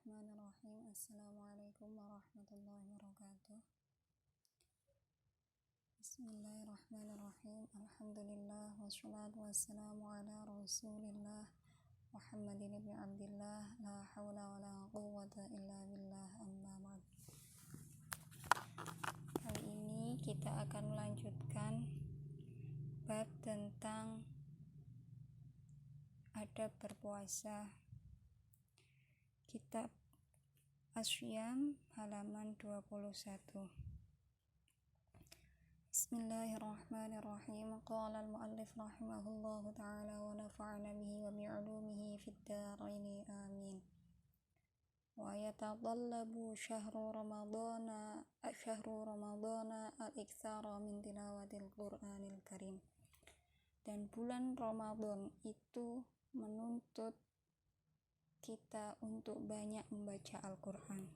Bismillahirrahmanirrahim. Assalamualaikum warahmatullahi wabarakatuh. Bismillahirrahmanirrahim. Alhamdulillah wassalatu wassalamu ala rasulillah Muhammadin ibn Abdillah, la hawla wa la quwwata illa billah, amma ba'd. Kali ini kita akan melanjutkan bab tentang adab berpuasa, kitab Asyam halaman 21. Bismillahirrahmanirrahim. Qala al-muallif rahimahullahu ta'ala wa nafa'ana bihi wa bi'ulumihi fid dharain amin. Wa yatadallabu syahru ramadana al-iktsara min tilawatil Qur'anil Karim. Dan bulan Ramadan itu menuntut kita untuk banyak membaca Al-Quran.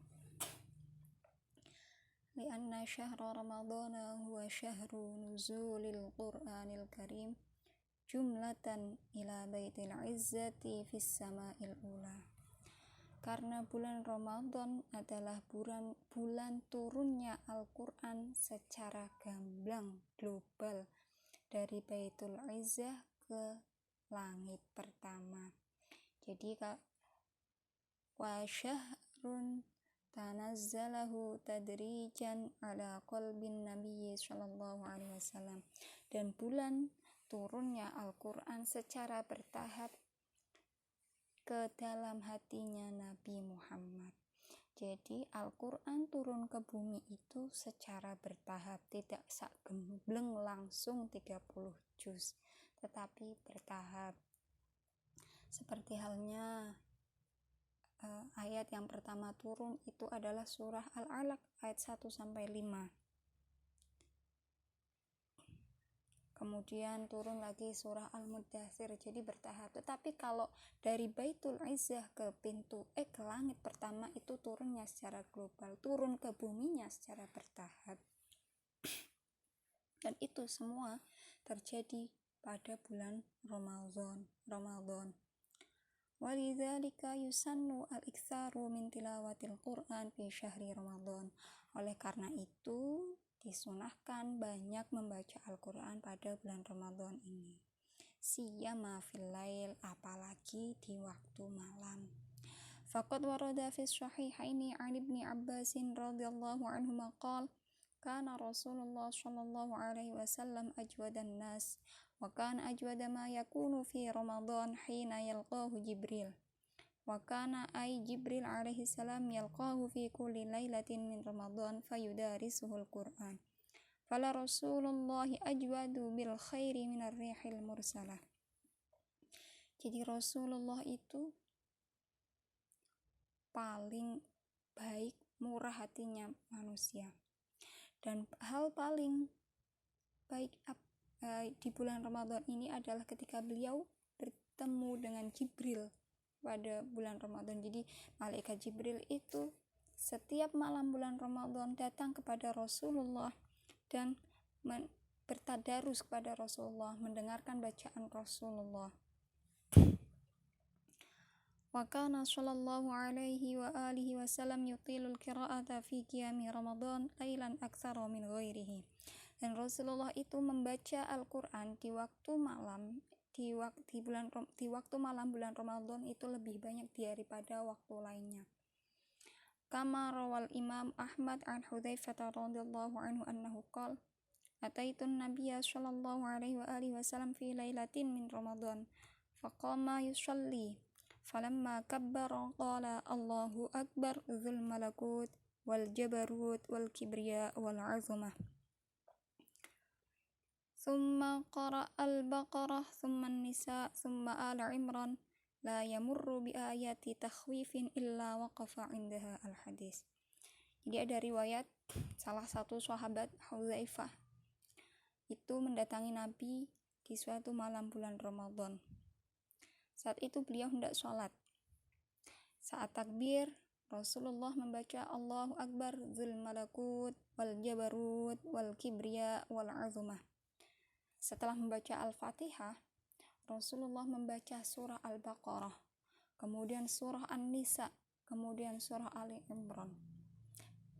Lianna syahra ramadana huwa syahru nuzulil Qur'anil Karim jumlatan ila baitil izzati fis sama'il ula. Karena bulan Ramadan adalah bulan turunnya Al-Quran secara gamblang global dari Baitul Izzah ke langit pertama. Jadi wa syahrun tanazzalahu tadrijan ala qalbin nabiyyi sallallahu alaihi wasallam, dan bulan turunnya Al-Quran secara bertahap ke dalam hatinya Nabi Muhammad. Jadi Al-Quran turun ke bumi itu secara bertahap, tidak sak gembleng langsung 30 juz, tetapi bertahap. Seperti halnya ayat yang pertama turun itu adalah surah Al-Alaq ayat 1-5. Kemudian turun lagi surah Al-Muddathir, jadi bertahap. Tetapi kalau dari Baitul Izzah ke ke langit pertama itu turunnya secara global, turun ke buminya secara bertahap. Dan itu semua terjadi pada bulan Ramadan. Walidzalika yusannu al-iktsaru min tilawatil Qur'an fi syahri Ramadan. Oleh karena itu disunahkan banyak membaca Al-Quran pada bulan Ramadan ini. Siyama fil lail, apalagi di waktu malam. Faqad warada fi sahihaini 'an Ibnu Abbas radhiyallahu anhu qala kana Rasulullah sallallahu alaihi wasallam ajwadan nas wa kana ajwada ma yakunu fi Ramadan hina yalqahu Jibril. Wa kana Jibril alaihi salam yalqahu fi kulli lailatin min Ramadan fayudarisuhul Qur'an. Fala Rasulullah ajwadu bil khairi minar rihil mursalah. Jadi Rasulullah itu paling baik, murah hatinya manusia. Dan hal paling baik di bulan Ramadan ini adalah ketika beliau bertemu dengan Jibril pada bulan Ramadan. Jadi malaikat Jibril itu setiap malam bulan Ramadan datang kepada Rasulullah dan bertadarus kepada Rasulullah, mendengarkan bacaan Rasulullah. Wa kana sallallahu alaihi wa alihi wasallam yutilul qira'ata fi qiyami Ramadan lailan aktsara min ghairihi. Dan Rasulullah itu membaca Al-Quran di waktu malam bulan Ramadan itu lebih banyak daripada waktu lainnya. Kama rawal Imam Ahmad an Hudzaifah radhiyallahu anhu annahu qala ataitun nabiyya sallallahu alaihi wa alihi wasallam fi lailatin min Ramadan faqama yusalli falamma kabbara qala Allahu akbar dzul malakut wal jabarut wal kibriya wal 'azamah. Thumma qara'a al-Baqarah, thumma an-Nisa, thumma Ala Imran, la yamurru bi ayati takhwifin illa waqafa 'indaha al-hadis. Jadi ada riwayat salah satu sahabat Hudzaifah itu mendatangi Nabi di suatu malam bulan Ramadan. Saat itu beliau hendak sholat. Saat takbir, Rasulullah membaca Allahu Akbar dzul malakut wal jabarut wal kibriya wal 'azamah. Setelah membaca Al-Fatihah, Rasulullah membaca surah Al-Baqarah, kemudian surah An-Nisa, kemudian surah Ali Imran.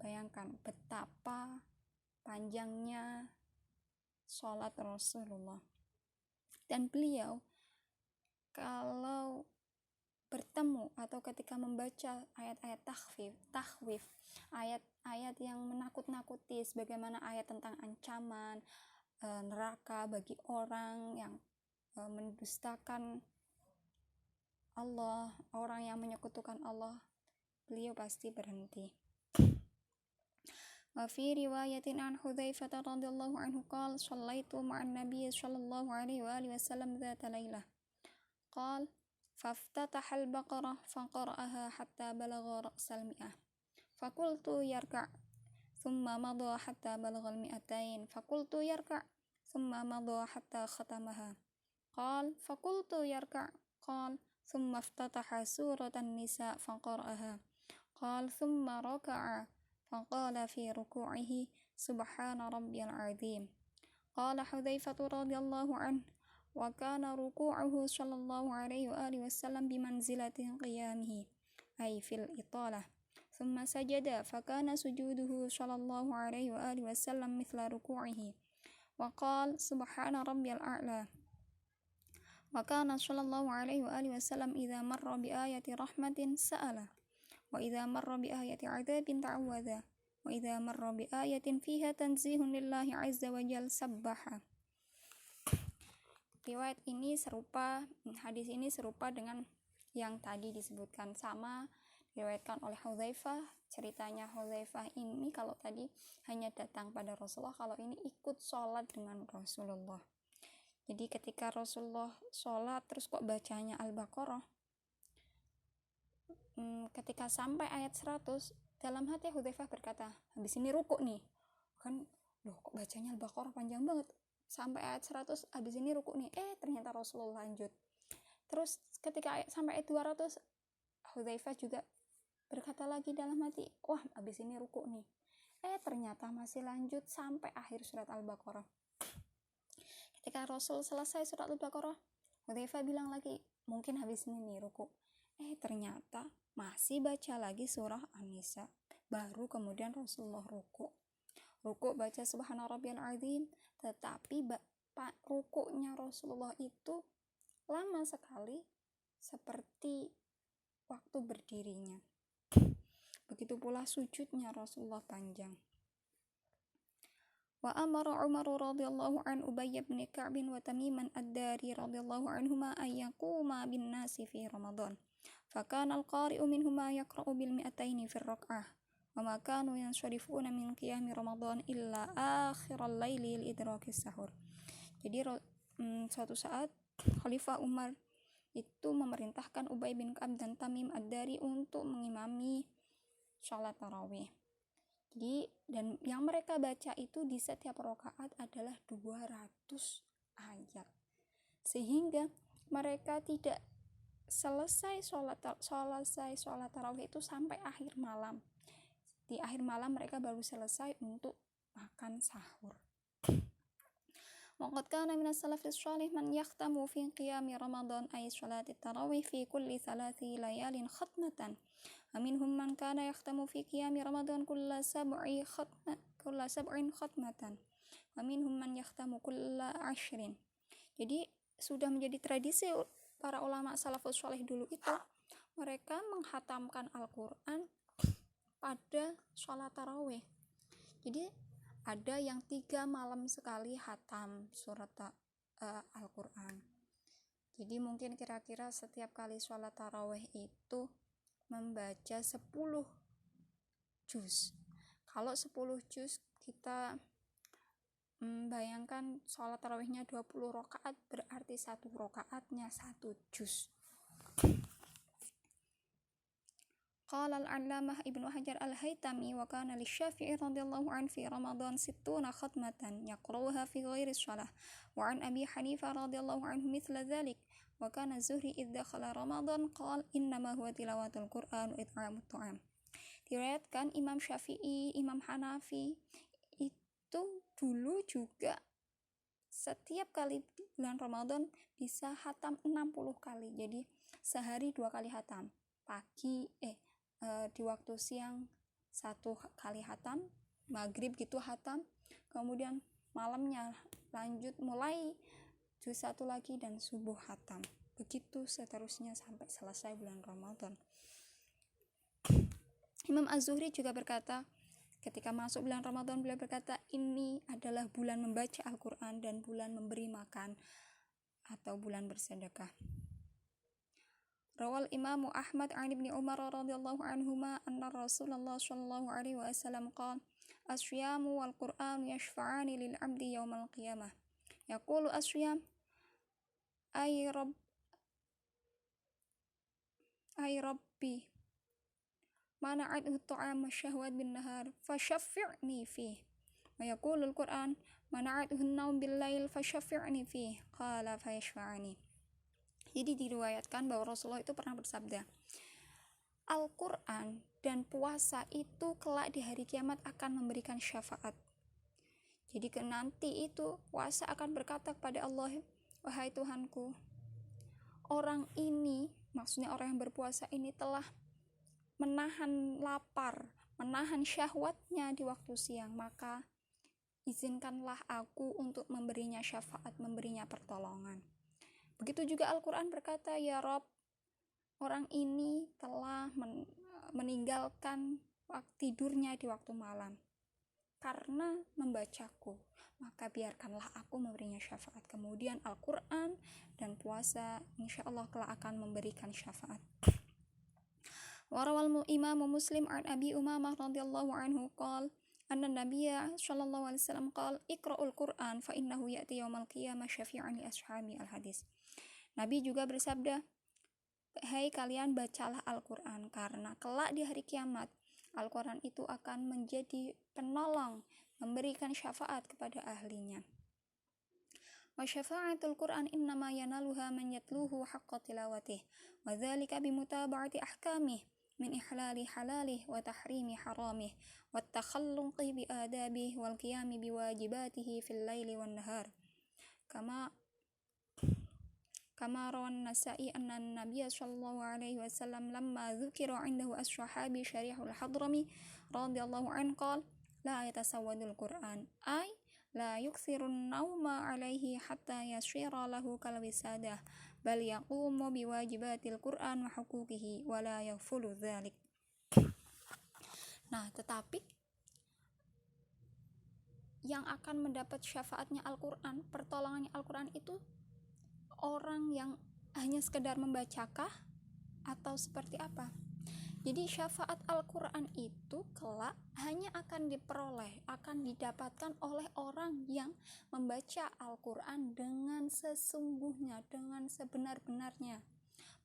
Bayangkan betapa panjangnya sholat Rasulullah. Dan beliau kalau bertemu atau ketika membaca ayat-ayat tahwif, ayat-ayat yang menakut-nakuti, sebagaimana ayat tentang ancaman neraka bagi orang yang mendustakan Allah, orang yang menyekutukan Allah, beliau pasti berhenti. Wa fi riwayatin an Hudzaifah radhiyallahu anhu qala shallaitu ma'an nabiy sallallahu alaihi wa alihi wasallam dzata lailah. Qala فافتتح البقرة فقرأها حتى بلغ رأس المئة فقلت يركع ثم مضى حتى بلغ المئتين فقلت يركع ثم مضى حتى ختمها قال فقلت يركع قال ثم افتتح سورة النساء فقرأها قال ثم ركع فقال في ركوعه سبحان ربي العظيم قال حذيفة رضي الله عنه وكان ركوعه صلى الله عليه وآله وسلم بمنزلة قيامه أي في الإطالة ثم سجد فكان سجوده صلى الله عليه وآله وسلم مثل ركوعه وقال سبحان ربي الأعلى وكان صلى الله عليه وآله وسلم إذا مر بآية رحمة سأل وإذا مر بآية عذاب تعوذ وإذا مر بآية فيها تنزيه لله عز وجل سبح. Riwayat ini serupa, hadis ini serupa dengan yang tadi disebutkan, sama diriwayatkan oleh Hudzaifah. Ceritanya Hudzaifah ini kalau tadi hanya datang pada Rasulullah, kalau ini ikut sholat dengan Rasulullah. Jadi ketika Rasulullah sholat terus kok bacanya Al-Baqarah, ketika sampai ayat 100, dalam hati Hudzaifah berkata, habis ini rukuk nih kan, loh kok bacanya Al-Baqarah panjang banget, sampai ayat 100 habis ini rukuk nih, ternyata Rasulullah lanjut. Terus ketika sampai ayat 200, Hudzaifah juga berkata lagi dalam hati, wah habis ini rukuk nih, ternyata masih lanjut sampai akhir surat Al-Baqarah. Ketika Rasul selesai surat Al-Baqarah, Hudzaifah bilang lagi, mungkin habis ini nih rukuk, ternyata masih baca lagi surah An-Nisa. Baru kemudian Rasulullah rukuk baca subhana rabbiyal azim, tetapi rukuknya Rasulullah itu lama sekali seperti waktu berdirinya. Begitu pula sujudnya Rasulullah panjang. Wa amara Umar radhiyallahu an Ubay bin Ka'b wa Tamiman ad-Dari radhiyallahu anhuma ay yaquma bin nasi fi Ramadan. Fakana al-qari'u minhuma yaqra'u bil mi'ataini fi ar-rak'ah. وما كانوا ينصرفون من قيام رمضان إلا آخر الليل لإدراك السحور. Jadi suatu saat Khalifah Umar itu memerintahkan Ubay bin Ka'ab dan Tamim ad-Dari untuk mengimami sholat tarawih. Jadi dan yang mereka baca itu di setiap rakaat adalah 200 ayat, sehingga mereka tidak selesai sholat tarawih itu sampai akhir malam. Di akhir malam mereka baru selesai untuk makan sahur. Waqad kana min as-salafis shalih man yahtamu fi qiyami Ramadan ay sholati tarawih fi kulli 3 layalin khatmatan. Wa minhum man kana yahtamu fi qiyami Ramadan kulla sab'in khatmatan. Wa minhum man yahtamu kulla 10. Jadi sudah menjadi tradisi para ulama salafus shalih dulu itu, mereka menghatamkan Al-Qur'an pada sholat tarawih. Jadi ada yang 3 malam sekali hatam surat Al-Quran. Jadi mungkin kira-kira setiap kali sholat tarawih itu membaca 10 juz. Kalau 10 juz kita bayangkan sholat tarawihnya 20 rakaat, berarti 1 rakaatnya 1 juz. قال العلامة ابن حجر الهيثمي وكان للشافعي رضي الله عنه في رمضان 60 ختمة يقرأها في غير الصلاة وعن أبي حنيفة رضي الله عنه مثل ذلك وكان الزهري إذ دخل رمضان قال إنما هو تلاوة القرآن وإطعام الطعام. Diriwayatkan Imam Syafi'i, Imam Hanafi itu dulu juga setiap kali bulan Ramadan bisa hatam 60 kali. Jadi sehari 2 kali hatam. di waktu siang 1 kali khatam, maghrib gitu khatam, kemudian malamnya lanjut mulai juz 1 lagi, dan subuh khatam. Begitu seterusnya sampai selesai bulan Ramadan. Imam Az-Zuhri juga berkata, ketika masuk bulan Ramadan, beliau berkata, ini adalah bulan membaca Al-Quran dan bulan memberi makan atau bulan bersedekah. Rawal Imam Ahmad an Ibni Umar radhiyallahu anhuma anna Rasulullah sallallahu alaihi wasallam qala as-siyamu wal Qur'an yashfa'ani lil 'abdi yaumal qiyamah. Yaqulu as-siyam ay rabbi mana'athu at-ta'am wasyahwat bin nahar fashaffi'ni fih. Wa yaqulu al-Qur'an mana'athu an-nawm bil lail fashaffi'ni fih. Qala fayashfa'ani. Jadi diriwayatkan bahwa Rasulullah itu pernah bersabda, Al-Quran dan puasa itu kelak di hari kiamat akan memberikan syafaat. Jadi nanti itu puasa akan berkata kepada Allah, wahai Tuhanku, orang ini, maksudnya orang yang berpuasa ini telah menahan lapar, menahan syahwatnya di waktu siang, maka izinkanlah aku untuk memberinya syafaat, memberinya pertolongan. Begitu juga Al-Quran berkata, ya Rob, orang ini telah meninggalkan tidurnya di waktu malam karena membacaku, maka biarkanlah aku memberinya syafaat. Kemudian Al-Quran dan puasa insya Allah kelak akan memberikan syafaat. Warawal Imam Muslim an Abi Umamah radhiyallahu anhu qala anna Nabiyya sallallahu alaihi wasallam qala iqra'ul Qur'an fa innahu ya'ti yaumal qiyamah syafi'an li ashabi. Al-hadis. Nabi juga bersabda, hai kalian bacalah Al-Quran, karena kelak di hari kiamat Al-Quran itu akan menjadi penolong, memberikan syafaat kepada ahlinya. Wa syafa'atul Quran innama yanaluha man yatluhu haqqa tilawatih wa dzalika bimutaba'ati ahkamih min ihlali halalih wa tahrimi haramih wa takhalluqi bi adabih wal qiyami biwajibatihi fil laili wan nahar. Kama rawan Nasa'i anna Nabiyya sallallahu alaihi wasallam lamma dzukira 'indahu as-sahabi Syarihul Hadrami radhiyallahu anhu qala la yatasawwadul Qur'an ay la yukthirun nauma 'alaihi hatta yashira lahu kal wisadah bal yaqumu biwajibatil Qur'an wa huquqihi wa la yaghfulu dzalik. Nah, tetapi yang akan mendapat syafaatnya Al-Quran, pertolongannya Al-Quran itu orang yang hanya sekedar membacakah atau seperti apa? Jadi syafaat Al-Quran itu kelak hanya akan diperoleh, akan didapatkan oleh orang yang membaca Al-Quran dengan sesungguhnya, dengan sebenar-benarnya.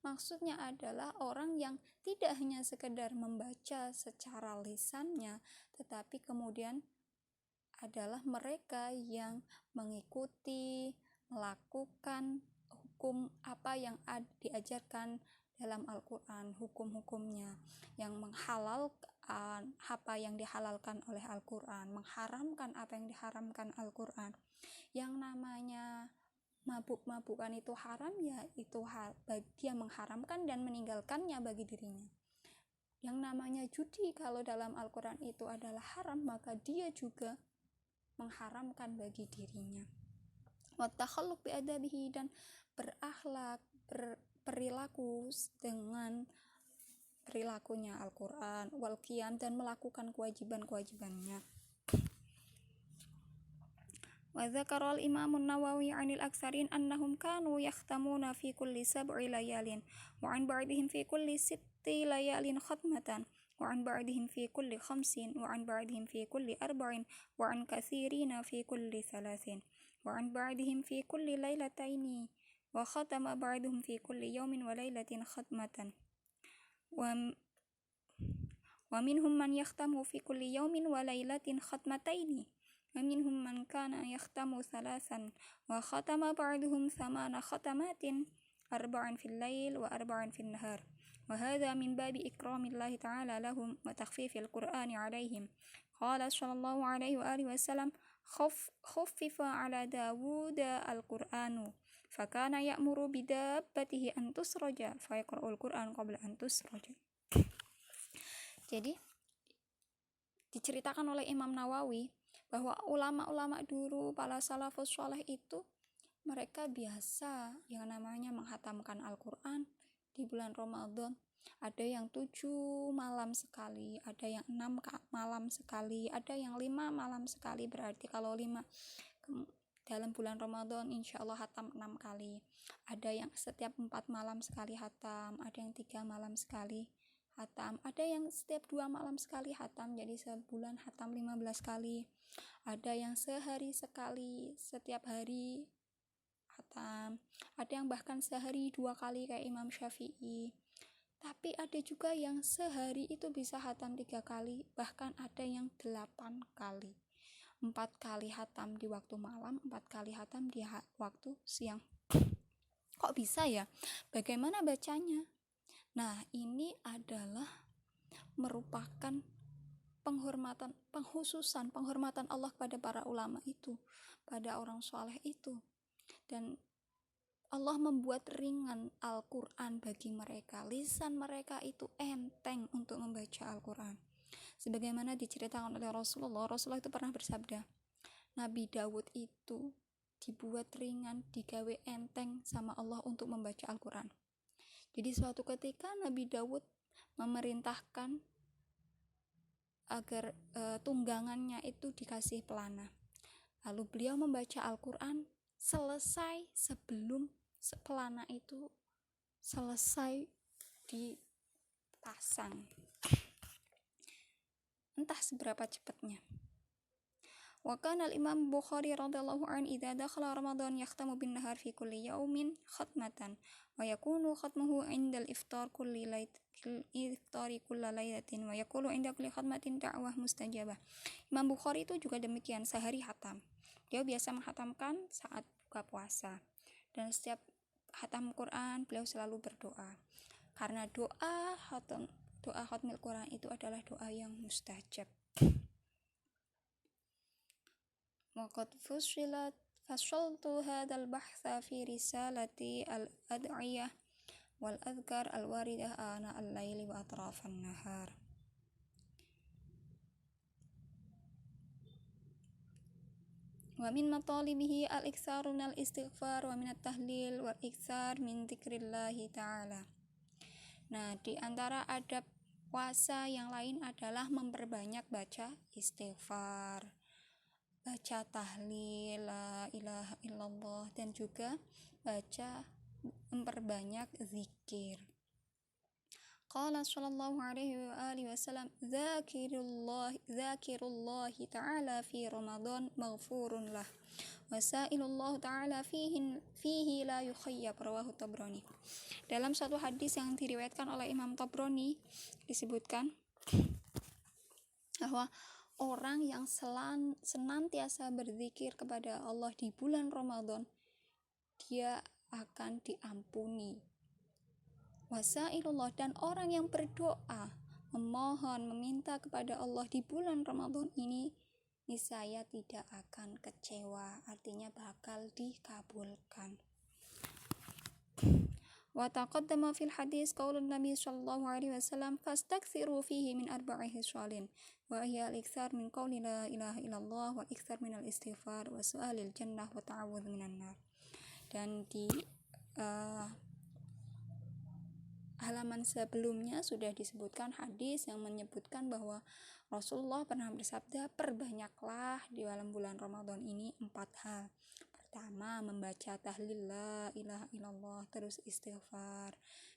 Maksudnya adalah orang yang tidak hanya sekedar membaca secara lisannya, tetapi kemudian adalah mereka yang mengikuti, melakukan hukum apa yang diajarkan dalam Al-Quran, hukum-hukumnya, yang menghalalkan apa yang dihalalkan oleh Al-Quran, mengharamkan apa yang diharamkan Al-Quran. Yang namanya mabuk-mabukan itu haram, ya itu dia mengharamkan dan meninggalkannya bagi dirinya. Yang namanya judi, kalau dalam Al-Quran itu adalah haram, maka dia juga mengharamkan bagi dirinya. Wa takhalluq bi adabihi, dan berakhlak, berperilaku dengan perilakunya Al-Quran, wal qiyam, dan melakukan kewajiban-kewajibannya. Wa dzakara al-Imam an-Nawawi 'anil aktsarin annahum kanu yakhtamuna fi kulli sab'i layalin wa 'an ba'dihim fi kulli sitti layalin khatmatan wa 'an ba'dihim fi kulli khamsin wa 'an ba'dihim fi kulli arba'in wa 'an katsirina fi kulli thalathin wa 'an ba'dihim fi kulli lailataini wa khatama ba'duhum fi kulli yawmin wa lailatin khatmatan wa minhum man yakhtamu fi kulli yawmin wa lailatin khatmataini wa minhum man kana yakhtamu thalathan wa khatama ba'duhum thamana khatamatin arba'an fil lail wa arba'an fil nahar wa hadha min babi ikramillahi ta'ala lahum wa takhfifil qur'ani 'alaihim. Qala sallallahu alaihi wa alihi wasallam khuffifa 'ala Dawuda al-Qur'anu fakana ya'muru bidabbatihi an tusraja fa yaqra'ul Qur'an qabla an tusraja. Jadi diceritakan oleh Imam Nawawi bahwa ulama-ulama dulu, para salafus sholeh itu mereka biasa yang namanya menghatamkan Al-Quran di bulan Ramadan. Ada yang 7 malam sekali, ada yang 6 malam sekali, ada yang 5 malam sekali. Berarti kalau 5 dalam bulan Ramadan insya Allah hatam 6 kali. Ada yang setiap 4 malam sekali hatam, ada yang 3 malam sekali hatam, ada yang setiap 2 malam sekali hatam, jadi sebulan hatam 15 kali. Ada yang sehari sekali, setiap hari hatam. Ada yang bahkan sehari 2 kali kayak Imam Syafi'i. Tapi ada juga yang sehari itu bisa hatam 3 kali, bahkan ada yang 8 kali. 4 kali hatam di waktu malam, 4 kali hatam di waktu siang. Kok bisa ya? Bagaimana bacanya? Nah, ini adalah merupakan penghormatan Allah kepada para ulama itu, pada orang soleh itu. Dan Allah membuat ringan Al-Quran bagi mereka. Lisan mereka itu enteng untuk membaca Al-Quran. Sebagaimana diceritakan oleh Rasulullah itu pernah bersabda, Nabi Dawud itu dibuat ringan, digawe enteng sama Allah untuk membaca Al-Quran. Jadi suatu ketika Nabi Dawud memerintahkan agar tunggangannya itu dikasih pelana. Lalu beliau membaca Al-Quran selesai sebelum pelana itu selesai dipasang. Entah seberapa cepatnya. Wa kana al-Imam Bukhari radhiyallahu anhu idza dakhala Ramadan yakhtamu bin nahar fi kulli yawmin khatmatan wa yakunu khatmuhu 'inda al-iftar kulli lailatin wa yaqulu 'inda kulli khatmatin da'wah mustajabah. Imam Bukhari itu juga demikian, sehari hatam. Dia biasa menghatamkan saat buka puasa. Dan setiap hatam Quran beliau selalu berdoa. Karena doa khatmil Quran itu adalah doa yang mustajab. وقد فصلت هذا البحث في رسالة الأدعية والأذكار الواردة آناء الليل وأطراف النهار. ومن مطالبه الإكثار من الاستغفار ومن التهليل والإكثار من ذكر الله تعالى. Nah, di antara adab puasa yang lain adalah memperbanyak baca istighfar, baca tahlil, la ilaha illallah, dan juga memperbanyak zikir. Qala sallallahu alaihi wa alihi wasallam, Zakirullahi ta'ala fi Ramadan maghfurun lah, wa sa'ilullah ta'ala fihi la yukhayyab, rawahu Tabrani. Dalam satu hadis yang diriwayatkan oleh Imam Tabrani disebutkan bahwa orang yang senantiasa berzikir kepada Allah di bulan Ramadan, dia akan diampuni. Wasailullah, dan orang yang berdoa, memohon, meminta kepada Allah di bulan Ramadan ini, niscaya tidak akan kecewa, artinya bakal dikabulkan. Wa taqaddama fil hadis qaulun Nabi sallallahu alaihi wasallam fastakthiru fihi min arba'i hishalin wa hiya al-ikthar min qawli la ilaha illallah wa ikthar min al-istighfar wa su'alil jannah wa ta'awudz minan nar. Dan di halaman sebelumnya sudah disebutkan hadis yang menyebutkan bahwa Rasulullah pernah bersabda, perbanyaklah di dalam bulan Ramadan ini 4 hal. Pertama, membaca tahlil la ilaha illallah, terus istighfar.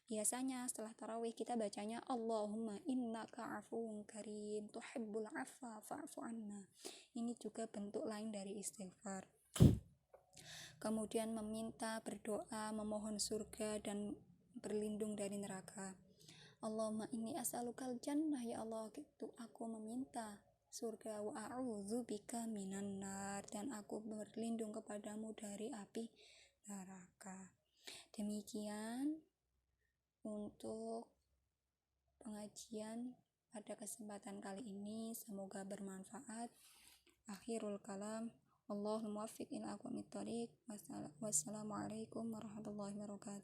Biasanya setelah tarawih kita bacanya Allahumma innaka afuwun karim tuhibbul afwa fa'fu anna. Ini juga bentuk lain dari istighfar. Kemudian meminta, berdoa, memohon surga dan berlindung dari neraka. Allahumma inni as'alukal jannah, ya Allah, itu aku meminta surga, wa a'udzubika minan nar, dan aku berlindung kepadamu dari api neraka. Demikian untuk pengajian pada kesempatan kali ini, semoga bermanfaat. Akhirul kalam, Allahul muwaffiq ila aqwamit thoriq. Wassalamualaikum warahmatullahi wabarakatuh.